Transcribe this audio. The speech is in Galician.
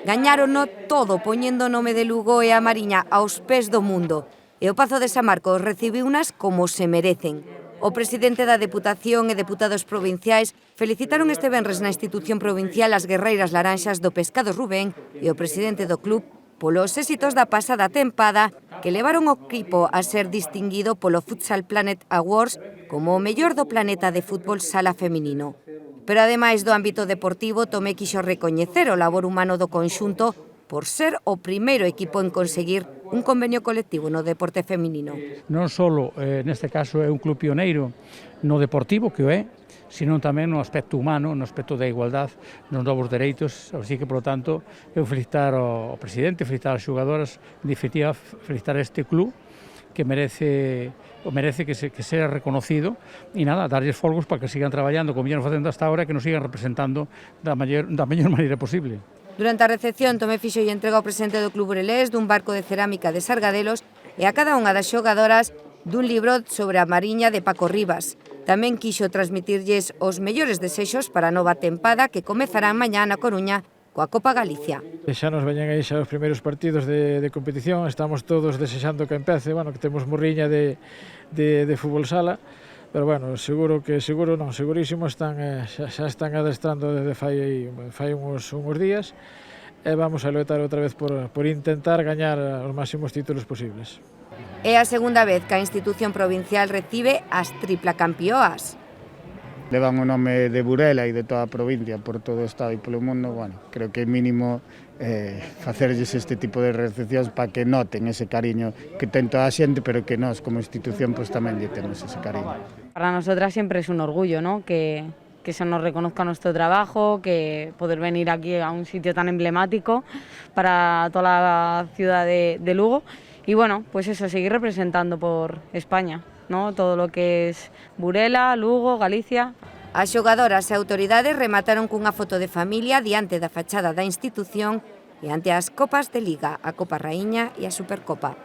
Gañárono todo poñendo o nome de Lugo e a Mariña aos pés do mundo. E o Pazo de San Marcos recibiu unas como se merecen. O presidente da Deputación e deputados provinciais felicitaron este venres na institución provincial as guerreiras laranxas do Pescado Rubén e o presidente do club polos éxitos da pasada tempada que levaron o equipo a ser distinguido polo Futsal Planet Awards como o mellor do planeta de fútbol sala feminino. Pero ademais do ámbito deportivo, Tomé quixo recoñecer o labor humano do conxunto por ser o primeiro equipo en conseguir un convenio colectivo no deporte feminino. Non só, neste caso, é un club pioneiro no deportivo, que o é, sino tamén no aspecto humano, no aspecto da igualdade, nos novos dereitos. Así que, por lo tanto, eu felicitar ao presidente, felicitar as xogadoras, en definitiva, felicitar a este club, que merece que sea reconocido e nada, darlles folgos para que sigan traballando como viñeron facendo hasta ahora, que nos sigan representando da mellor maneira posible. Durante a recepción, Tomé fixo e entrega ao presidente do Club Burelés dun barco de cerámica de Sargadelos e a cada unha das xogadoras dun libro sobre a Mariña de Paco Rivas. Tamén quixo transmitirlles os mellores desexos para a nova tempada que comezará mañá na Coruña coa Copa Galicia. Xa nos veñen aí xa os primeiros partidos de competición, estamos todos desexando que empece, que temos morriña de fútbol sala, pero segurísimo xa están adestrando desde fai uns días e vamos a loitar outra vez por intentar gañar os máximos títulos posibles. É a segunda vez que a institución provincial recibe as tripla campioas. Levan o nome de Burela e de toda a provincia por todo o estado e polo mundo, creo que é mínimo facerlles este tipo de recepcións para que noten ese cariño que ten toda a xente, pero que nós como institución tamén lle temos ese cariño. Para nosotras siempre es un orgullo, ¿no? Que se nos reconozca nuestro trabajo, que poder venir aquí a un sitio tan emblemático para toda la ciudad de Lugo y pues eso, seguir representando por España, ¿no? Todo lo que es Burela, Lugo, Galicia. As xogadoras e autoridades remataron cunha foto de familia diante da fachada da institución e ante as copas de Liga, a Copa Raíña e a Supercopa.